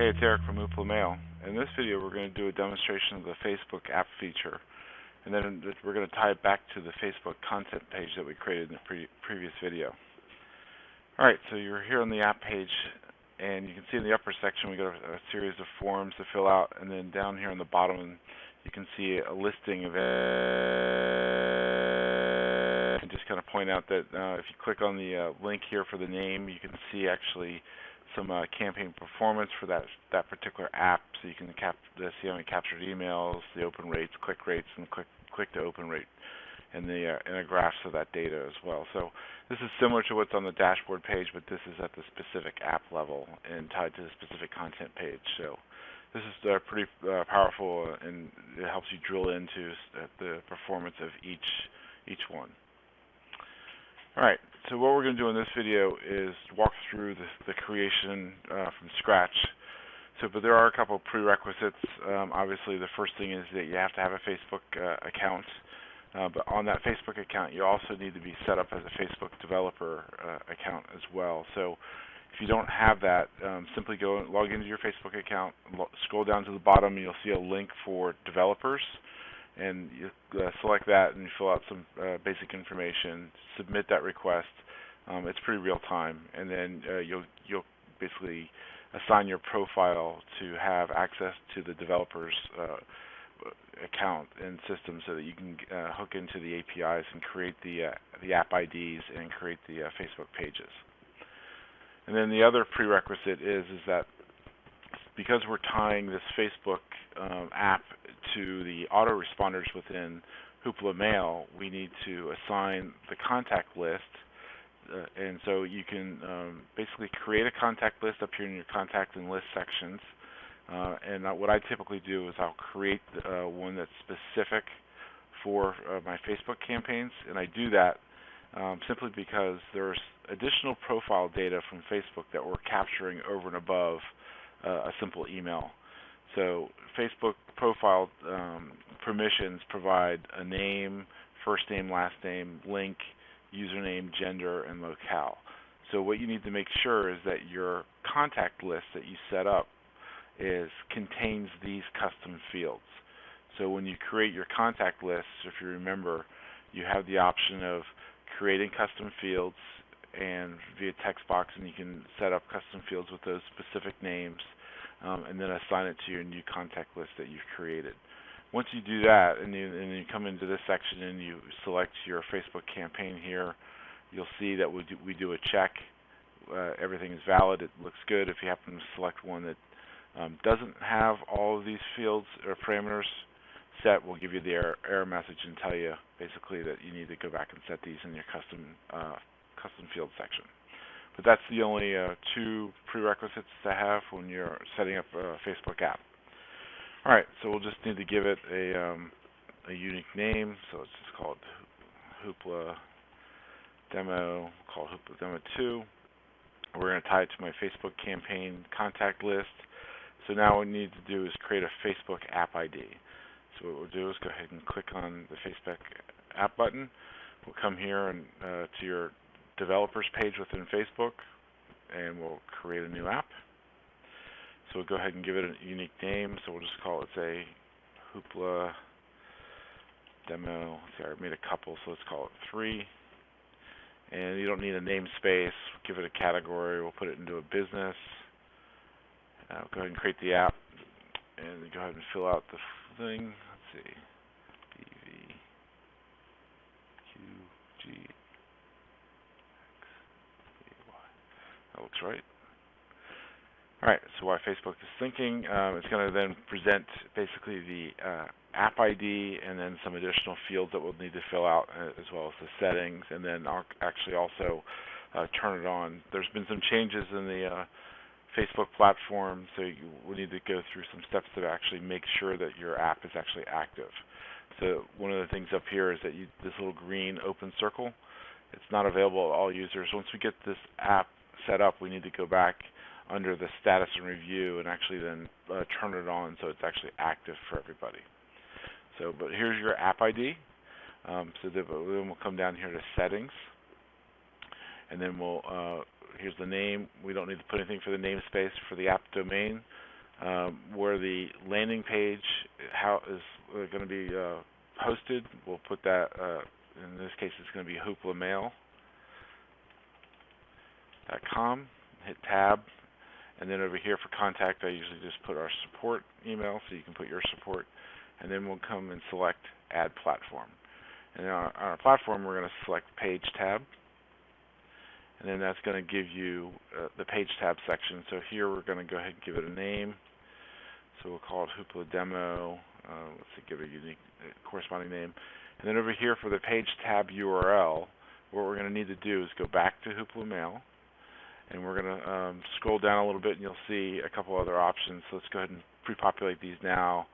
Hey, it's Eric from Hoopla Mail. In this video, we're going to do a demonstration of the Facebook app feature, and then we're going to tie it back to the Facebook content page that we created in the previous video. Alright, so you're here on the app page, and you can see in the upper section we got a series of forms to fill out, and then down here on the bottom you can see a listing of it. And just kind of point out that if you click on the link here for the name, you can see actually some campaign performance for that particular app, so you can see how many captured emails, the open rates, click rates, and click to open rate, and a graphs of that data as well. So this is similar to what's on the dashboard page, but this is at the specific app level and tied to the specific content page. So this is pretty powerful, and it helps you drill into the performance of each one. All right, so what we're going to do in this video is walk through the creation from scratch. But there are a couple of prerequisites. Obviously, the first thing is that you have to have a Facebook account. But on that Facebook account, you also need to be set up as a Facebook developer account as well. So if you don't have that, simply go and log into your Facebook account, scroll down to the bottom, and you'll see a link for developers. And you select that and you fill out some basic information, submit that request. It's pretty real time, and then you'll basically assign your profile to have access to the developer's account and system, so that you can hook into the APIs and create the app IDs and create the Facebook pages. And then the other prerequisite is that because we're tying this Facebook app to the autoresponders within Hoopla Mail, we need to assign the contact list. And so you can basically create a contact list up here in your contact and list sections. And what I typically do is I'll create one that's specific for my Facebook campaigns, and I do that simply because there's additional profile data from Facebook that we're capturing over and above a simple email. So Facebook profile permissions provide a name, first name, last name, link, username, gender, and locale. So what you need to make sure is that your contact list that you set up contains these custom fields. So when you create your contact list, if you remember, you have the option of creating custom fields and via text box, and you can set up custom fields with those specific names, and then assign it to your new contact list that you've created. Once you do that, and you come into this section and you select your Facebook campaign here, you'll see that we do a check. Everything is valid. It looks good. If you happen to select one that doesn't have all of these fields or parameters set, we'll give you the error message and tell you basically that you need to go back and set these in your custom field section. But that's the only two prerequisites to have when you're setting up a Facebook app. All right, so we'll just need to give it a unique name. So it's just called Hoopla Demo, called Hoopla Demo 2. We're going to tie it to my Facebook campaign contact list. So now what we need to do is create a Facebook app ID. So what we'll do is go ahead and click on the Facebook app button. We'll come here and to your developers page within Facebook, and we'll create a new app. So we'll go ahead and give it a unique name. So we'll just call it, say, Hoopla Demo. See, I made a couple, so let's call it 3. And you don't need a namespace. Give it a category. We'll put it into a business. Go ahead and create the app, and go ahead and fill out the thing. Let's see, BVQG. That looks right. All right, so while Facebook is thinking, it's going to then present basically the app ID and then some additional fields that we'll need to fill out, as well as the settings, and then I'll actually also turn it on. There's been some changes in the Facebook platform, so we need to go through some steps to actually make sure that your app is actually active. So one of the things up here is that this little green open circle, it's not available to all users. Once we get this app set up, we need to go back under the status and review and actually then turn it on so it's actually active for everybody. So, but here's your app ID. So then we'll come down here to settings, and then here's the name. We don't need to put anything for the namespace for the app domain. Where the landing page how is going to be hosted, we'll put that, in this case it's going to be hooplamail.com. Hit tab, and then over here for contact I usually just put our support email, so you can put your support, and then we'll come and select add platform. And on our platform we're going to select page tab, and then that's going to give you the page tab section. So here we're going to go ahead and give it a name. So we'll call it Hoopla Demo. Let's see, give it a unique corresponding name. And then over here for the page tab URL, what we're going to need to do is go back to Hoopla Mail, and we're going to scroll down a little bit, and you'll see a couple other options. So let's go ahead and pre-populate these now.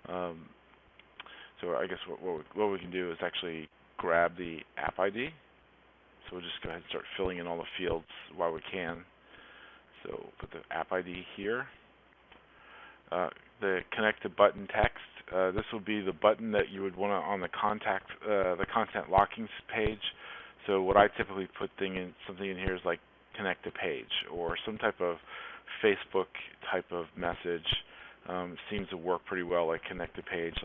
So I guess what we can do is actually grab the app ID. So we'll just go ahead and start filling in all the fields while we can. So put the app ID here. The connect to button text. This will be the button that you would want on the content locking page. So what I typically put something in here is like connect to page, or some type of Facebook type of message. Seems to work pretty well, like connect to page.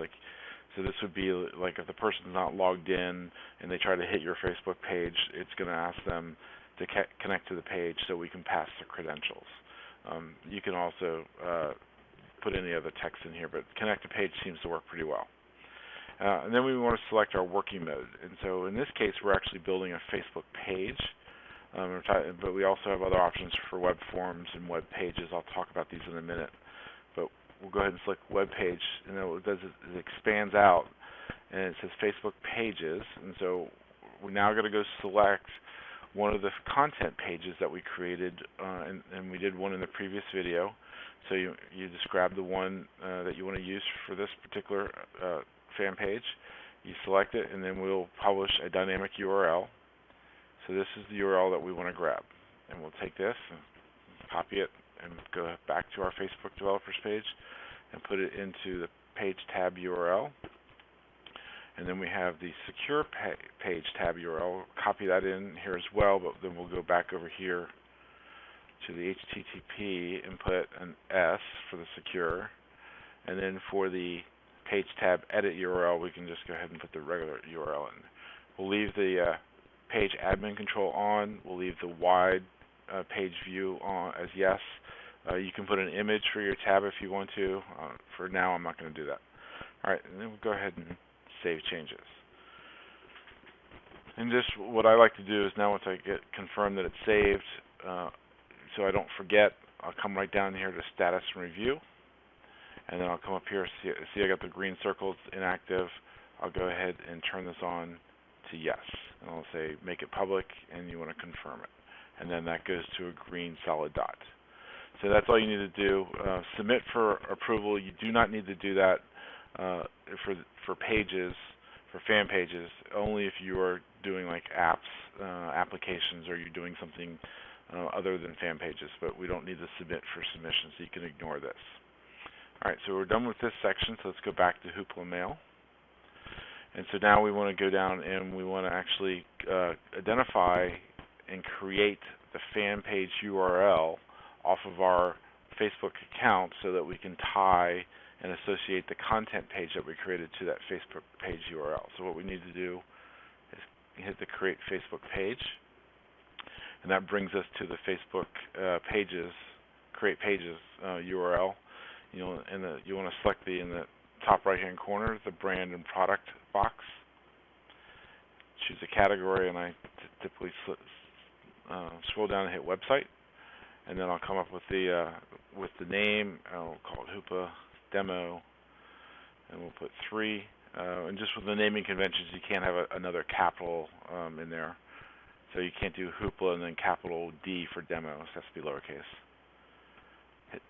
So this would be like if the person's not logged in and they try to hit your Facebook page, it's going to ask them to connect to the page so we can pass the credentials. You can also put any other text in here, but connect to page seems to work pretty well. And then we want to select our working mode. And so in this case, we're actually building a Facebook page, but we also have other options for web forms and web pages. I'll talk about these in a minute. But we'll go ahead and select web page, and then what it does is it expands out, and it says Facebook pages. And so we're now going to go select one of the content pages that we created, and we did one in the previous video. So you just grab the one that you want to use for this particular fan page. You select it, and then we'll publish a dynamic URL. So this is the URL that we want to grab. And we'll take this and copy it and go back to our Facebook developers page and put it into the page tab URL. And then we have the secure page tab URL. Copy that in here as well, but then we'll go back over here to the HTTP and put an S for the secure. And then for the page tab edit URL, we can just go ahead and put the regular URL in. We'll leave the page admin control on. We'll leave the wide page view on as yes. You can put an image for your tab if you want to. For now, I'm not going to do that. All right, and then we'll go ahead and save changes. And just what I like to do is now once I get confirmed that it's saved, so I don't forget, I'll come right down here to status and review, and then I'll come up here, see I got the green circles inactive. I'll go ahead and turn this on to yes, and I'll say make it public, and you want to confirm it, and then that goes to a green solid dot. So that's all you need to do. Submit for approval. You do not need to do that for pages, for fan pages, only if you are doing like apps, applications, or you're doing something other than fan pages, but we don't need to submit for submission, so you can ignore this. All right, so we're done with this section, so let's go back to Hoopla Mail. And so now we want to go down and we want to actually identify and create the fan page URL off of our Facebook account so that we can tie and associate the content page that we created to that Facebook page URL. So what we need to do is hit the Create Facebook Page, and that brings us to the Facebook pages, Create Pages URL. You want to select in the top right-hand corner the brand and product box. Choose a category, and I typically scroll down and hit Website, and then I'll come up with the name. I'll call it Hoopla Demo, and we'll put 3. And just with the naming conventions, you can't have another capital in there. So you can't do Hoopla and then capital D for demo. So it has to be lowercase. Hit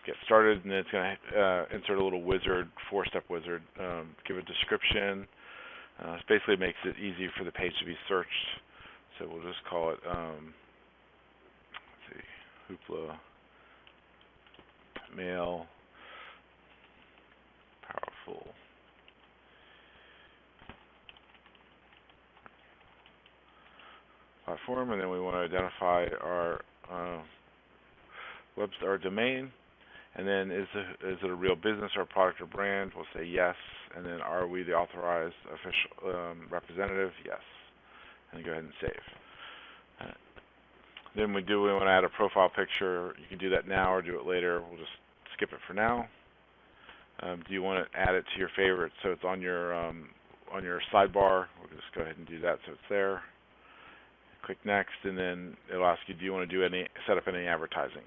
Get Started, and then it's going to insert a little wizard, 4-step wizard. Give a description. It basically makes it easy for the page to be searched. So we'll just call it, let's see, Hoopla Mail Powerful Platform, and then we want to identify our domain, And then is it a real business or a product or brand? We'll say yes. And then are we the authorized official representative? Yes. And go ahead and save. Then we want to add a profile picture. You can do that now or do it later. We'll just skip it for now. Do you want to add it to your favorites so it's on your sidebar? We'll just go ahead and do that so it's there. Click next, and then it'll ask you, do you want to set up any advertising?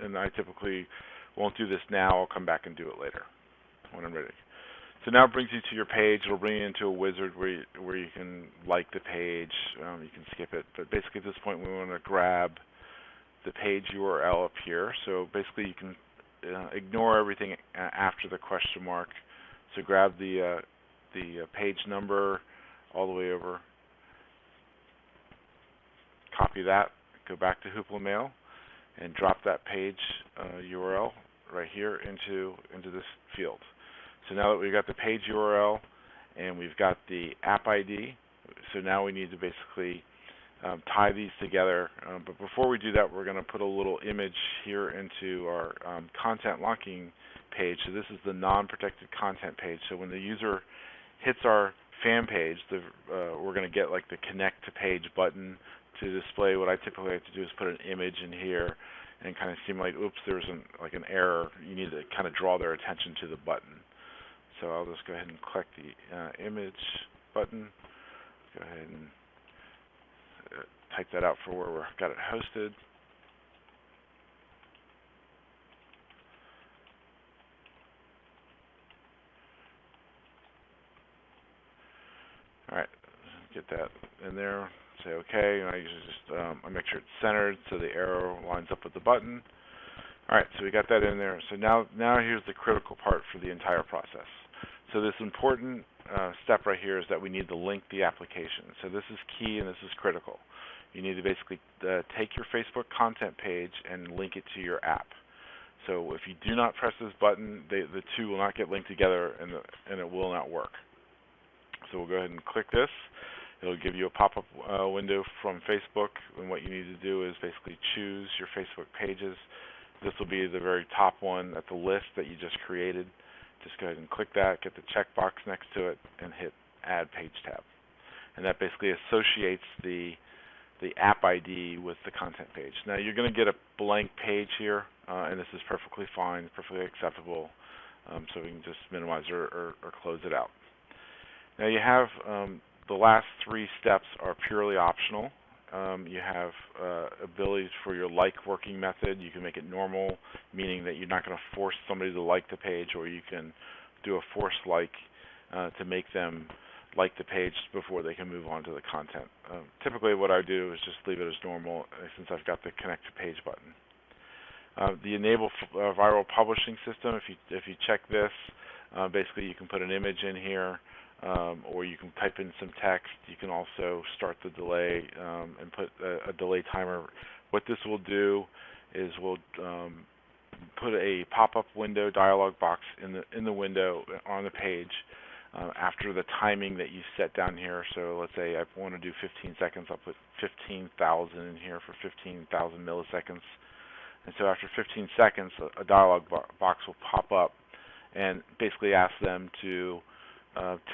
And I typically won't do this now. I'll come back and do it later when I'm ready. So now it brings you to your page. It'll bring you into a wizard where you can like the page. You can skip it, but basically at this point we want to grab the page URL up here. So basically you can ignore everything after the question mark. So grab the page number all the way over. Copy that, go back to Hoopla Mail, and drop that page URL right here into this field. So now that we've got the page URL and we've got the app ID, so now we need to basically tie these together. But before we do that, we're going to put a little image here into our content locking page. So this is the non-protected content page. So when the user hits our fan page, we're going to get like the connect to page button to display. What I typically like to do is put an image in here and kind of seem like, oops, there's like an error. You need to kind of draw their attention to the button. So I'll just go ahead and click the image button. Go ahead and type that out for where we've got it hosted. All right, get that in there. Say OK, and I usually just I make sure it's centered so the arrow lines up with the button. All right, so we got that in there. So now here's the critical part for the entire process. So this important step right here is that we need to link the application. So this is key and this is critical. You need to basically take your Facebook content page and link it to your app. So if you do not press this button, the two will not get linked together and it will not work. So we'll go ahead and click this. It'll give you a pop-up window from Facebook, and what you need to do is basically choose your Facebook pages. This will be the very top one at the list that you just created. Just go ahead and click that, get the checkbox next to it, and hit Add Page tab. And that basically associates the app ID with the content page. Now you're going to get a blank page here, and this is perfectly fine, perfectly acceptable, so we can just minimize or close it out. Now you have the last three steps are purely optional. You have abilities for your like working method. You can make it normal, meaning that you're not going to force somebody to like the page, or you can do a force like to make them like the page before they can move on to the content. Typically what I do is just leave it as normal since I've got the connect to page button. The enable viral publishing system, if you check this, basically you can put an image in here, or you can type in some text. You can also start the delay and put a delay timer. What this will do is we'll put a pop-up window dialog box in the window on the page after the timing that you set down here. So let's say I want to do 15 seconds. I'll put 15,000 in here for 15,000 milliseconds. And so after 15 seconds, a dialog box will pop up and basically ask them to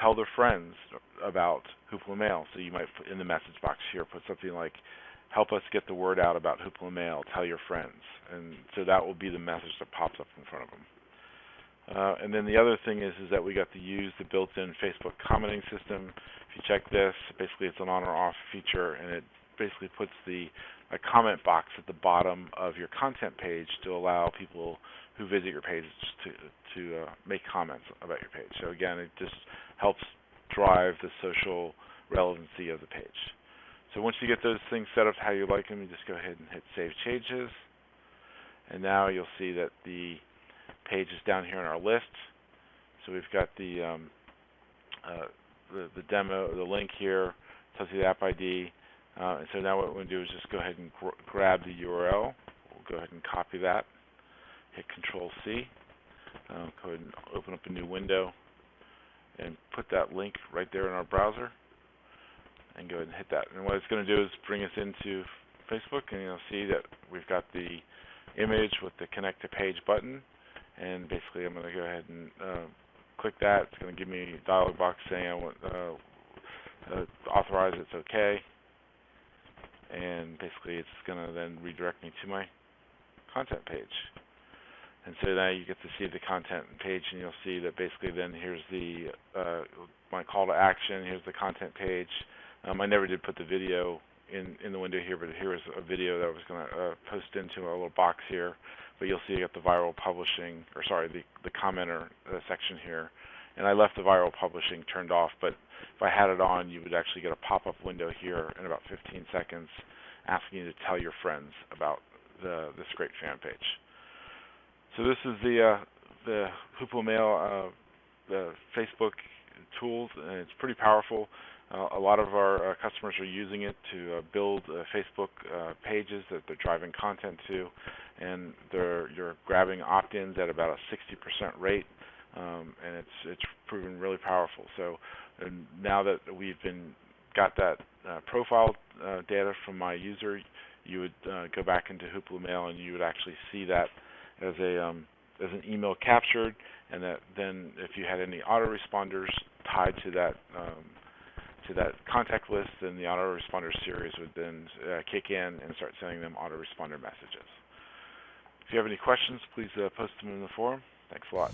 tell their friends about Hoopla Mail. So you might, in the message box here, put something like, help us get the word out about Hoopla Mail, tell your friends. And so that will be the message that pops up in front of them. And then the other thing is that we got to use the built-in Facebook commenting system. If you check this, basically it's an on or off feature, and it basically puts a comment box at the bottom of your content page to allow people who visit your page to make comments about your page. So again, it just helps drive the social relevancy of the page. So once you get those things set up how you like them, you just go ahead and hit Save Changes. And now you'll see that the page is down here in our list. So we've got the demo, the link here, tells you the app ID. And so now what we're going to do is just go ahead and grab the URL. We'll go ahead and copy that. Hit Control-C. Go ahead and open up a new window and put that link right there in our browser. And go ahead and hit that. And what it's going to do is bring us into Facebook, and you'll see that we've got the image with the Connect to Page button. and basically I'm going to go ahead and click that. It's going to give me a dialog box saying I want authorize it's okay, and basically it's going to then redirect me to my content page. And so now you get to see the content page, and you'll see that basically then here's the my call to action. Here's the content page. I never did put the video in the window here, but here is a video that I was going to post into a little box here. But you'll see I got the viral publishing, or sorry, the commenter section here. And I left the viral publishing turned off, but if I had it on, you would actually get a pop-up window here in about 15 seconds asking you to tell your friends about this great fan page. So this is the Hoopla Mail the Facebook tools, and it's pretty powerful. A lot of our customers are using it to build Facebook pages that they're driving content to, and you're grabbing opt-ins at about a 60% rate, and it's proven really powerful. So now that we've got that profile data from my user, you would go back into Hoopla Mail, and you would actually see that as an email captured, and that then if you had any autoresponders tied to that contact list, then the autoresponder series would then kick in and start sending them autoresponder messages. If you have any questions, please post them in the forum. Thanks a lot.